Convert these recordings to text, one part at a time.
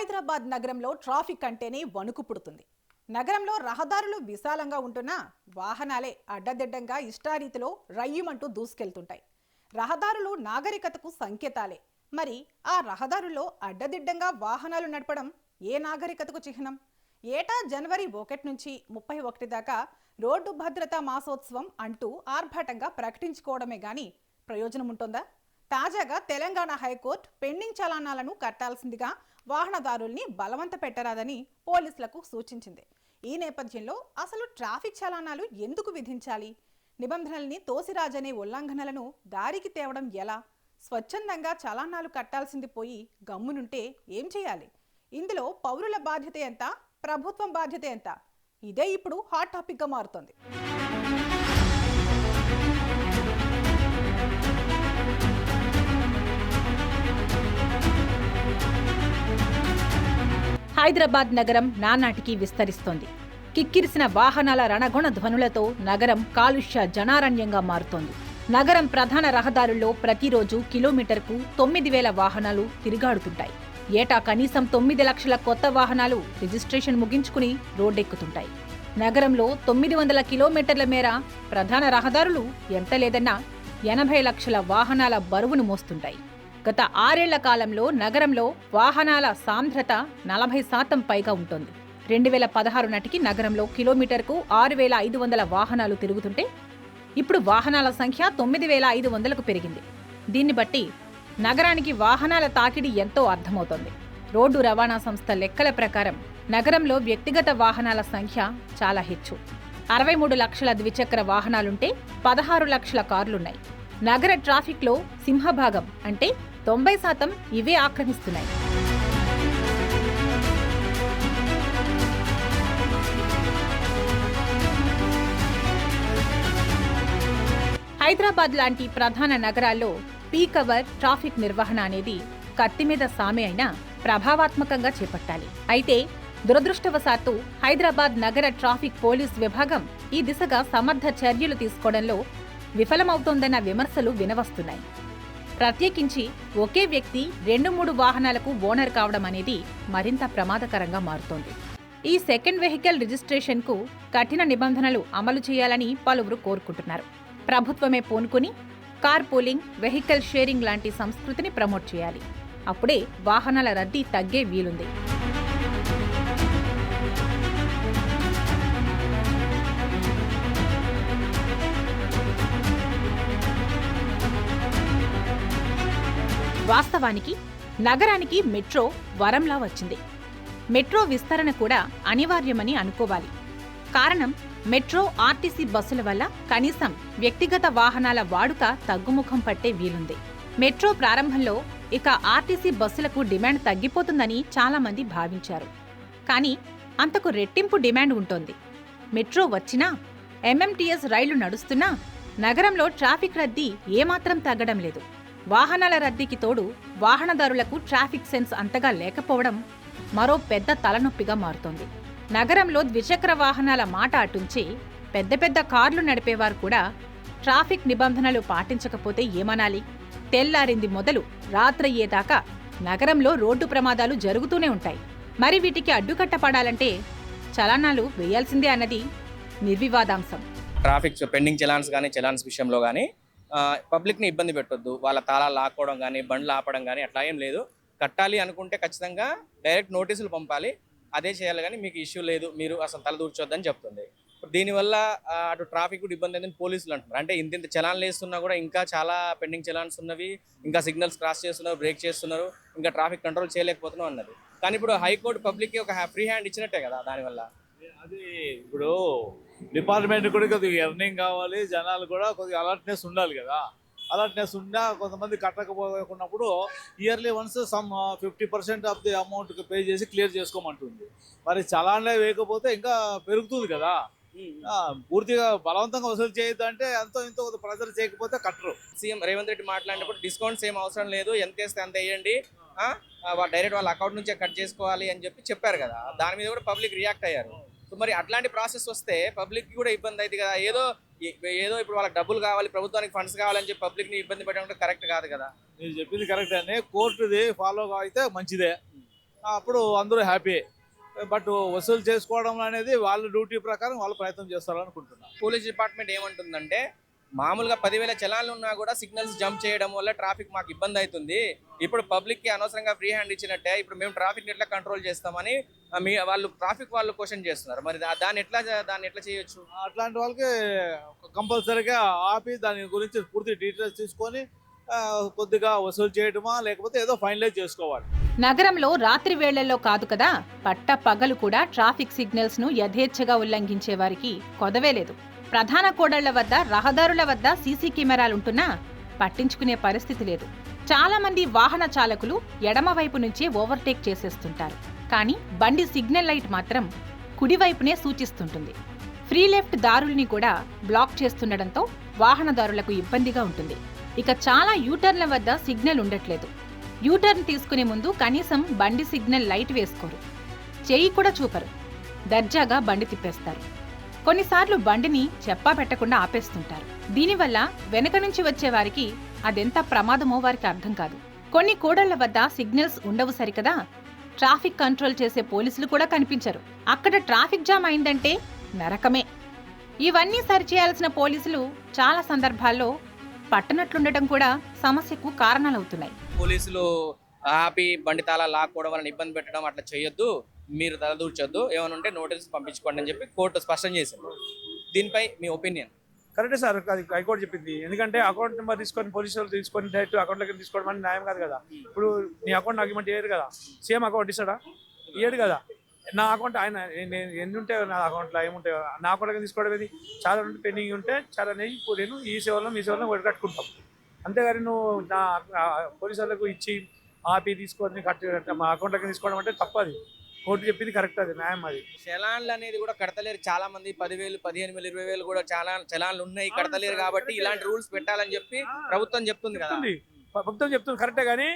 హైదరాబాద్ నగరంలో ట్రాఫిక్ అంటేనే వణుకు పుడుతుంది. నగరంలో రహదారులు విశాలంగా ఉంటున్నా వాహనాలే అడ్డదిడ్డంగా ఇష్టారీతిలో రయ్యుమంటూ దూసుకెళ్తుంటాయి. రహదారులు నాగరికతకు సంకేతాలే. మరి ఆ రహదారుల్లో అడ్డదిడ్డంగా వాహనాలు నడపడం ఏ నాగరికతకు చిహ్నం? ఏటా జనవరి 1 నుంచి 31 దాకా రోడ్డు భద్రతా మాసోత్సవం అంటూ ఆర్భాటంగా ప్రకటించుకోవడమే గాని ప్రయోజనం ఉంటుందా? తాజాగా తెలంగాణ హైకోర్టు పెండింగ్ చలానాలను కట్టాల్సిందిగా వాహనదారుల్ని బలవంత పెట్టరాదని పోలీసులకు సూచించింది. ఈ నేపథ్యంలో అసలు ట్రాఫిక్ చలానాలు ఎందుకు విధించాలి? నిబంధనల్ని తోసిరాజనే ఉల్లంఘనలను దారికి తేవడం ఎలా? స్వచ్ఛందంగా చలానాలు కట్టాల్సింది పోయి గమ్మునుంటే ఏం చేయాలి? ఇందులో పౌరుల బాధ్యత ఎంత, ప్రభుత్వం బాధ్యత ఎంత? ఇదే ఇప్పుడు హాట్ టాపిక్గా మారుతోంది. హైదరాబాద్ నగరం నానాటికి విస్తరిస్తోంది. కిక్కిరిసిన వాహనాల రణగుణ ధ్వనులతో నగరం కాలుష్య జనారణ్యంగా మారుతోంది. నగరం ప్రధాన రహదారుల్లో ప్రతిరోజు కిలోమీటర్కు 9,000 వాహనాలు తిరిగాడుతుంటాయి. ఏటా కనీసం 9 లక్షల కొత్త వాహనాలు రిజిస్ట్రేషన్ ముగించుకుని రోడ్డెక్కుతుంటాయి. నగరంలో 900 కిలోమీటర్ల మేర ప్రధాన రహదారులు ఎంత లేదన్నా 80 లక్షల వాహనాల బరువును మోస్తుంటాయి. గత 6 ఏళ్ల కాలంలో నగరంలో వాహనాల సాంద్రత 40% పైగా ఉంటుంది. 2016 నాటికి నగరంలో కిలోమీటర్కు 6,500 వాహనాలు తిరుగుతుంటే ఇప్పుడు వాహనాల సంఖ్య 9,500కు పెరిగింది. దీన్ని బట్టి నగరానికి వాహనాల తాకిడి ఎంతో అర్థమవుతోంది. రోడ్డు రవాణా సంస్థ లెక్కల ప్రకారం నగరంలో వ్యక్తిగత వాహనాల సంఖ్య చాలా హెచ్చు. 63 లక్షల ద్విచక్ర వాహనాలుంటే 16 లక్షల కార్లున్నాయి. నగర ట్రాఫిక్లో సింహభాగం అంటే 90% ఇవే ఆక్రమిస్తున్నాయి. హైదరాబాద్ లాంటి ప్రధాన నగరాల్లో పీక్ అవర్ ట్రాఫిక్ నిర్వహణ అనేది కత్తిమీద సామె అయినా ప్రభావాత్మకంగా చేపట్టాలి. అయితే దురదృష్టవశాత్తు హైదరాబాద్ నగర ట్రాఫిక్ పోలీస్ విభాగం ఈ దిశగా సమర్థ చర్యలు తీసుకోవడంలో విఫలమవుతోందన్న విమర్శలు వినవస్తున్నాయి. ప్రత్యేకించి ఒకే వ్యక్తి 2-3 వాహనాలకు ఓనర్ కావడం అనేది మరింత ప్రమాదకరంగా మారుతోంది. ఈ సెకండ్ వెహికల్ రిజిస్ట్రేషన్కు కఠిన నిబంధనలు అమలు చేయాలని పలువురు కోరుకుంటున్నారు. ప్రభుత్వమే పూనుకుని కార్ పూలింగ్, వెహికల్ షేరింగ్ లాంటి సంస్కృతిని ప్రమోట్ చేయాలి. అప్పుడే వాహనాల రద్దీ తగ్గే వీలుంది. వాస్తవానికి నగరానికి మెట్రో వరంలా వచ్చింది. మెట్రో విస్తరణ కూడా అనివార్యమని అనుకోవాలి. కారణం మెట్రో, ఆర్టీసీ బస్సుల వల్ల కనీసం వ్యక్తిగత వాహనాల వాడుక తగ్గుముఖం పట్టే వీలుంది. మెట్రో ప్రారంభంలో ఇక ఆర్టీసీ బస్సులకు డిమాండ్ తగ్గిపోతుందని చాలామంది భావించారు. కానీ అంతకు రెట్టింపు డిమాండ్ ఉంటోంది. మెట్రో వచ్చినా, ఎంఎంటీఎస్ రైళ్లు నడుస్తున్నా నగరంలో ట్రాఫిక్ రద్దీ ఏమాత్రం తగ్గడం లేదు. వాహనాల రద్దీకి తోడు వాహనదారులకు ట్రాఫిక్ సెన్స్ అంతగా లేకపోవడం మరో పెద్ద తలనొప్పిగా మారుతోంది. నగరంలో ద్విచక్ర వాహనాల మాట అటుంచి పెద్ద పెద్ద కార్లు నడిపేవారు కూడా ట్రాఫిక్ నిబంధనలు పాటించకపోతే ఏమనాలి? తెల్లారింది మొదలు రాత్రయ్యేదాకా నగరంలో రోడ్డు ప్రమాదాలు జరుగుతూనే ఉంటాయి. మరి వీటికి అడ్డుకట్ట పడాలంటే చలానాలు వేయాల్సిందే అన్నది నిర్వివాదాంశం. ట్రాఫిక్ పెండింగ్ చలాన్స్ కానీ చలాన్స్ విషయంలో కానీ పబ్లిక్ని ఇబ్బంది పెట్టొద్దు. వాళ్ళ తాళాలు లాక్కోవడం కానీ, బండ్లు ఆపడం కానీ అట్లా ఏం లేదు. కట్టాలి అనుకుంటే ఖచ్చితంగా డైరెక్ట్ నోటీసులు పంపాలి, అదే చేయాలి. కానీ మీకు ఇష్యూ లేదు, మీరు అసలు తలదూర్చొద్దని చెప్తుంది. దీనివల్ల అటు ట్రాఫిక్ కూడా ఇబ్బంది అయిందని పోలీసులు అంటున్నారు. అంటే ఇంత చలాన్లు వేస్తున్నా కూడా ఇంకా చాలా పెండింగ్ చలాన్స్ ఉన్నవి, ఇంకా సిగ్నల్స్ క్రాస్ చేస్తున్నారు, బ్రేక్ చేస్తున్నారు, ఇంకా ట్రాఫిక్ కంట్రోల్ చేయలేకపోతున్నాం అన్నది. కానీ ఇప్పుడు హైకోర్టు పబ్లిక్కి ఒక ఫ్రీ హ్యాండ్ ఇచ్చినట్టే కదా. దానివల్ల అది ఇప్పుడు డిపార్ట్మెంట్ కూడా కొద్దిగా ఎర్నింగ్ కావాలి, జనాలు కూడా కొద్దిగా అలర్ట్నెస్ ఉండాలి కదా. అలర్ట్నెస్ ఉన్నా కొంతమంది కట్టకపోకున్నప్పుడు yearly once some 50% of the amount pay చేసి క్లియర్ చేసుకోమంటుంది. మరి చలాన్లే వేయకపోతే ఇంకా పెరుగుతుంది కదా. పూర్తిగా బలవంతంగా వసూలు చేయొద్దు అంటే ఎంతో ఇంతో ప్రెజర్ చేయకపోతే కట్టరు. సీఎం రేవంత్ రెడ్డి మాట్లాడినప్పుడు డిస్కౌంట్స్ ఏం అవసరం లేదు, ఎంత వేస్తే అంత వేయండి, డైరెక్ట్ వాళ్ళ అకౌంట్ నుంచే కట్ చేసుకోవాలి అని చెప్పారు కదా. దాని మీద కూడా పబ్లిక్ రియాక్ట్ అయ్యారు. సో మరి అట్లాంటి ప్రాసెస్ వస్తే పబ్లిక్కి కూడా ఇబ్బంది అవుతుంది కదా. ఏదో ఇప్పుడు వాళ్ళకి డబ్బులు కావాలి, ప్రభుత్వానికి ఫండ్స్ కావాలని చెప్పి పబ్లిక్ని ఇబ్బంది పెట్టడం కరెక్ట్ కాదు కదా. మీరు చెప్పింది కరెక్ట్ అని కోర్టుది ఫాలో అయితే మంచిదే. అప్పుడు అందరూ హ్యాపీ. బట్ వసూలు చేసుకోవడం అనేది వాళ్ళ డ్యూటీ ప్రకారం వాళ్ళు ప్రయత్నం చేస్తారనుకుంటున్నాను. పోలీస్ డిపార్ట్మెంట్ ఏమంటుందంటే మామూలుగా 10,000 చలాన్లు ఉన్నా కూడా సిగ్నల్స్ జంప్ చేయడం వల్ల ట్రాఫిక్ మాకు ఇబ్బంది అవుతుంది. ఇప్పుడు పబ్లిక్కి అనవసరంగా ఫ్రీ హ్యాండ్ ఇచ్చినట్టే, ఇప్పుడు మేము ట్రాఫిక్ ఎట్లా కంట్రోల్ చేస్తామని వాళ్ళు ట్రాఫిక్ వాళ్ళు క్వశ్చన్ చేస్తున్నారు. మరి దాన్ని ఎట్లా చేయొచ్చు? అట్లాంటి వాళ్ళకి కంపల్సరీగా ఆపి దాని గురించి పూర్తి డీటెయిల్స్ తీసుకొని కొద్దిగా వసూలు చేయడమా లేకపోతే ఏదో ఫైనలైజ్ చేసుకోవాలి. నగరంలో రాత్రి వేళల్లో కాదు కదా, పట్ట పగలు కూడా ట్రాఫిక్ సిగ్నల్స్ ను యథేచ్ఛగా ఉల్లంఘించే వారికి కొదవే లేదు. ప్రధాన కూడళ్ల వద్ద, రహదారుల వద్ద సీసీ కెమెరాలుంటున్నా పట్టించుకునే పరిస్థితి లేదు. చాలా మంది వాహన చాలకులు ఎడమవైపు నుంచే ఓవర్టేక్ చేసేస్తుంటారు. కానీ బండి సిగ్నల్ లైట్ మాత్రం కుడివైపునే సూచిస్తుంటుంది. ఫ్రీ లెఫ్ట్ దారుల్ని కూడా బ్లాక్ చేస్తుండటంతో వాహనదారులకు ఇబ్బందిగా ఉంటుంది. ఇక చాలా యూటర్న్ల వద్ద సిగ్నల్ ఉండట్లేదు. యూటర్న్ తీసుకునే ముందు కనీసం బండి సిగ్నల్ లైట్ వేసుకోరు, చెయ్యి కూడా చూపరు, దర్జాగా బండి తిప్పేస్తారు. కొన్నిసార్లు బండిని చెప్పా పెట్టకుండా ఆపేస్తుంటారు. దీనివల్ల వెనక నుంచి వచ్చే వారికి అదెంత ప్రమాదమో వారికి అర్థం కాదు. కొన్ని కూడళ్ల వద్ద సిగ్నల్స్ ఉండవు సరికదా, ట్రాఫిక్ కంట్రోల్ చేసే పోలీసులు కూడా కనిపించరు. అక్కడ ట్రాఫిక్ జామ్ అయిందంటే నరకమే. ఇవన్నీ సరిచేయాల్సిన పోలీసులు చాలా సందర్భాల్లో పట్టనట్లుండటం కూడా సమస్యకు కారణాలవుతున్నాయి. పోలీసులు ఆపి బండి తాళాలు లాక్కోవడం వలన ఇబ్బంది పెట్టడం అట్లా చేయొద్దు, మీరు తలదూర్చొద్దు, ఏమైనా ఉంటే నోటీస్ పంపించుకోండి అని చెప్పి కోర్టు స్పష్టం చేసింది. దీనిపై మీ ఒపీనియన్? కరెక్టే సార్, అది హైకోర్టు చెప్పింది. ఎందుకంటే అకౌంట్ నెంబర్ తీసుకొని పోలీసులు తీసుకొని డైరెక్ట్ అకౌంట్లోకి తీసుకోవడం అనేది న్యాయం కాదు కదా. ఇప్పుడు నీ అకౌంట్ డాక్యుమెంట్ ఇయ్యరు కదా, సేమ్ అకౌంట్ ఇస్తాడా? ఇయ్యడు కదా. నా అకౌంట్ ఆయన ఎన్ని ఉంటాయో నా అకౌంట్లో ఏముంటాయో నా అకౌంట్లోకి తీసుకోవడం ఏది? చాలా పెండింగ్ ఉంటే చాలా నేను ఈ సేవలను కట్టుకుంటాం. అంతేగాని నువ్వు నా పోలీసు వాళ్ళకు ఇచ్చి ఆపి తీసుకొని మా అకౌంట్లోకి తీసుకోవడం అంటే తప్పది. కోర్టు చెప్పింది కరెక్ట్, అది న్యాయం. అది చలాన్లు అనేది కూడా కడతలేరు చాలా మంది. 10,000, 15,000, 20,000 కూడా చలాన్లు ఉన్నాయి, కడతలేరు. కాబట్టి ఇలాంటి రూల్స్ పెట్టాలని చెప్పి ప్రభుత్వం చెప్తుంది కదా. ప్రభుత్వం చెప్తుంది కరెక్టే, కానీ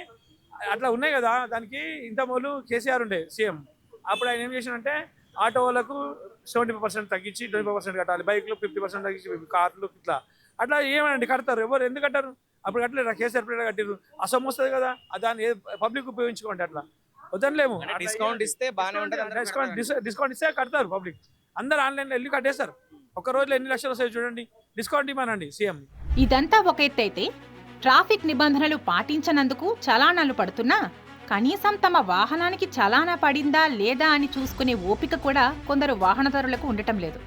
అట్లా ఉన్నాయి కదా. దానికి ఇంత మొదలు కేసీఆర్ ఉండే సీఎం, అప్పుడు ఆయన ఏం చేసినంటే ఆటో వాళ్ళకు 75% తగ్గించి 25% కట్టాలి, బైక్లు 50% తగ్గించి, కార్లు ఇట్లా అట్లా ఏమనండి కడతారు. ఎవరు ఎందుకు కట్టారు? అప్పుడు కట్టలేరు, కేసీఆర్ పిల్లలు కట్టారు. అసలు వస్తుంది కదా, దాన్ని పబ్లిక్ ఉపయోగించుకోండి. అట్లా వద్దలేము. డిస్కౌంట్ ఇస్తే బాగానే ఉంటుంది. డిస్కౌంట్ ఇస్తే కడతారు పబ్లిక్. అందరు ఆన్లైన్లో వెళ్ళి కట్టేస్తారు. ఒక రోజులో ఎన్ని లక్షలు వస్తాయి చూడండి. డిస్కౌంట్ ఇవ్వనండి సీఎం. ఇదంతా ఒక ఎత్తైతే ట్రాఫిక్ నిబంధనలు పాటించనందుకు చలానాలు పడుతున్నా కనీసం తమ వాహనానికి చలానా పడిందా లేదా అని చూసుకునే ఓపిక కూడా కొందరు వాహనదారులకు ఉండటం లేదు.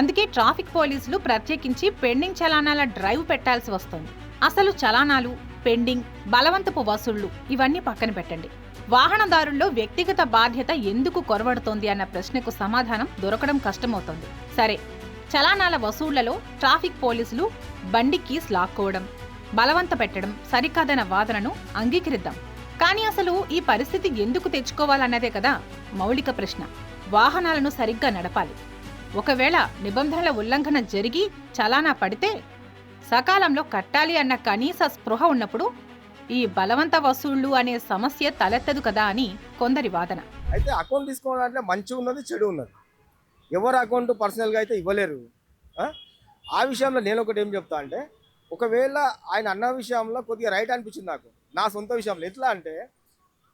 అందుకే ట్రాఫిక్ పోలీసులు ప్రత్యేకించి పెండింగ్ చలానాల డ్రైవ్ పెట్టాల్సి వస్తోంది. అసలు చలానాలు, పెండింగ్, బలవంతపు వసూళ్లు ఇవన్నీ పక్కన పెట్టండి. వాహనదారుల్లో వ్యక్తిగత బాధ్యత ఎందుకు కొరవడుతోంది అన్న ప్రశ్నకు సమాధానం దొరకడం కష్టమవుతోంది. సరే, చలానాల వసూళ్లలో ట్రాఫిక్ పోలీసులు బండి కీస్ లాక్కోవడం, బలవంత పెట్టడం సరికాదన్న వాదనను అంగీకరిద్దాం. కానీ అసలు ఈ పరిస్థితి ఎందుకు తెచ్చుకోవాలన్నదే కదా మౌలిక ప్రశ్న. వాహనాలను సరిగ్గా నడపాలి. ఒకవేళ నిబంధనల ఉల్లంఘన జరిగి చలానా పడితే సకాలంలో కట్టాలి అన్న కనీస స్పృహ ఉన్నప్పుడు ఈ బలవంత వసూళ్లు అనే సమస్య తలెత్తదు కదా అని కొందరి వాదన. అయితే అకౌంట్ తీసుకోవడం అంటే మంచి ఉన్నది, చెడు ఉన్నది. ఎవరు అకౌంట్ పర్సనల్గా అయితే ఇవ్వలేరు. ఆ విషయంలో నేను ఒకటి ఏం చెప్తా అంటే, ఒకవేళ ఆయన అన్న విషయంలో కొద్దిగా రైట్ అనిపించింది నాకు. నా సొంత విషయంలో ఎట్లా అంటే,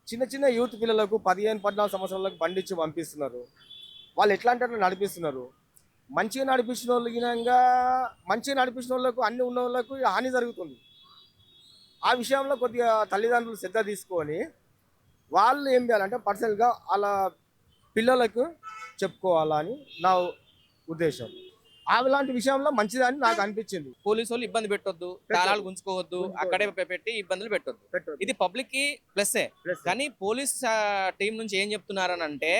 చిన్న చిన్న యూత్ పిల్లలకు 15-14 సంవత్సరాలకు బండి ఇచ్చి పంపిస్తున్నారు. వాళ్ళు ఎట్లా అంటే అట్లా నడిపిస్తున్నారు. మంచిగా నడిపించిన వాళ్ళకు అన్ని ఉన్న వాళ్ళకు హాని జరుగుతుంది. ఆ విషయంలో కొద్దిగా తల్లిదండ్రులు శ్రద్ధ తీసుకొని వాళ్ళు ఏం చేయాలంటే పర్సనల్గా అలా పిల్లలకు చెప్పుకోవాలని నా ఉద్దేశం. అలాంటి విషయంలో మంచిదని నాకు అనిపించింది. పోలీసు వాళ్ళు ఇబ్బంది పెట్టొద్దు, తాళాలు గుంజుకోవద్దు, అక్కడే పెట్టి ఇబ్బందులు పెట్టొద్దు. ఇది పబ్లిక్ కి ప్లస్సే. కానీ పోలీస్ టీం నుంచి ఏం చెప్తున్నారని అంటే,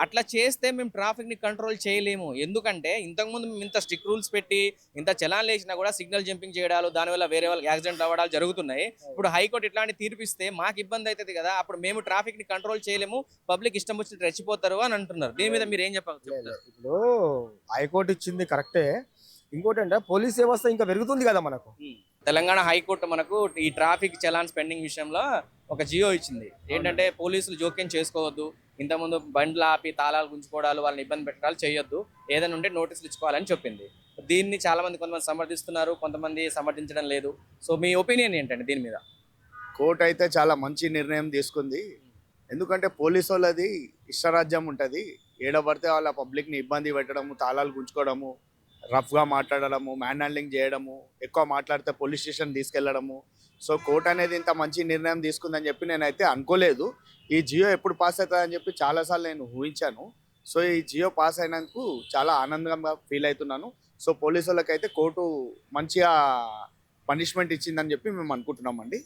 అట్లా చేస్తే మేము ట్రాఫిక్ ని కంట్రోల్ చేయలేము. ఎందుకంటే ఇంతకుముందు మేము ఇంత స్ట్రిక్ట్ రూల్స్ పెట్టి ఇంత చలాన్లు వేసినా కూడా సిగ్నల్ జంపింగ్ చేయడాలు, దానివల్ల వేరే వాళ్ళకి యాక్సిడెంట్ అవ్వడాలు జరుగుతున్నాయి. ఇప్పుడు హైకోర్టు ఇట్లాంటి తీర్పిస్తే మాకు ఇబ్బంది అవుతుంది కదా, అప్పుడు మేము ట్రాఫిక్ ని కంట్రోల్ చేయలేము, పబ్లిక్ ఇష్టం వచ్చినట్టు రెచ్చిపోతారు అని అంటున్నారు. దీని మీద మీరు ఏం చెప్పాలి? ఇప్పుడు హైకోర్టు ఇచ్చింది కరెక్టే. ఇంకోటి అంటే పోలీస్ వ్యవస్థ ఇంకా పెరుగుతుంది కదా మనకు. తెలంగాణ హైకోర్టు మనకు ఈ ట్రాఫిక్ చలాన్స్ పెండింగ్ విషయంలో ఒక జియో ఇచ్చింది. ఏంటంటే పోలీసులు జోక్యం చేసుకోవద్దు, ఇంతకుముందు బండ్లు ఆపి తాళాలు గుంజుకోవడాలు, వాళ్ళని ఇబ్బంది పెట్టడాలు చేయొద్దు, ఏదైనా ఉంటే నోటీసులు ఇచ్చుకోవాలని చెప్పింది. దీన్ని కొంతమంది సమర్థిస్తున్నారు, కొంతమంది సమర్థించడం లేదు. సో మీ ఒపీనియన్ ఏంటండి దీని మీద? కోర్టు అయితే చాలా మంచి నిర్ణయం తీసుకుంది. ఎందుకంటే పోలీసు వాళ్ళది ఇష్టరాజ్యం ఉంటుంది. ఏడబడితే వాళ్ళ పబ్లిక్ని ఇబ్బంది పెట్టడము, తాళాలు గుంజుకోవడము, రఫ్గా మాట్లాడడము, మ్యాన్ హ్యాండ్లింగ్ చేయడము, ఎక్కువ మాట్లాడితే పోలీస్ స్టేషన్ తీసుకెళ్లడము. సో కోర్ట్ అనేది ఇంత మంచి నిర్ణయం తీసుకుందని చెప్పి నేనైతే అనుకోలేదు. ఈ జియో ఎప్పుడు పాస్ అవుతుందని చెప్పి చాలాసార్లు నేను ఊహించాను. సో ఈ జియో పాస్ అయినందుకు చాలా ఆనందంగా ఫీల్ అవుతున్నాను. సో పోలీసు వాళ్ళకైతే కోర్టు మంచిగా పనిష్మెంట్ ఇచ్చిందని చెప్పి మేము అనుకుంటున్నామండి.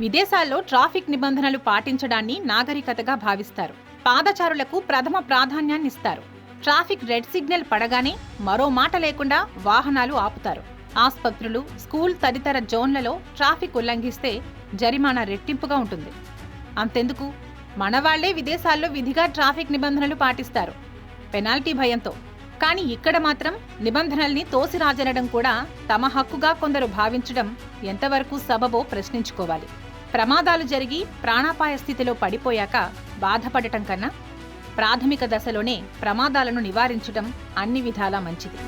విదేశాల్లో ట్రాఫిక్ నిబంధనలు పాటించడాన్ని నాగరికతగా భావిస్తారు. పాదచారులకు ప్రథమ ప్రాధాన్యాన్నిస్తారు. ట్రాఫిక్ రెడ్ సిగ్నల్ పడగానే మరో మాట లేకుండా వాహనాలు ఆపుతారు. ఆస్పత్రులు, స్కూల్ తదితర జోన్లలో ట్రాఫిక్ ఉల్లంఘిస్తే జరిమానా రెట్టింపుగా ఉంటుంది. అంతెందుకు, మనవాళ్లే విదేశాల్లో విధిగా ట్రాఫిక్ నిబంధనలు పాటిస్తారు, పెనాల్టీ భయంతో. కానీ ఇక్కడ మాత్రం నిబంధనల్ని తోసిరాజనడం కూడా తమ హక్కుగా కొందరు భావించడం ఎంతవరకు సబబో ప్రశ్నించుకోవాలి. ప్రమాదాలు జరిగి ప్రాణాపాయ స్థితిలో పడిపోయాక బాధపడటం కన్నా ప్రాథమిక దశలోనే ప్రమాదాలను నివారించడం అన్ని విధాలా మంచిది.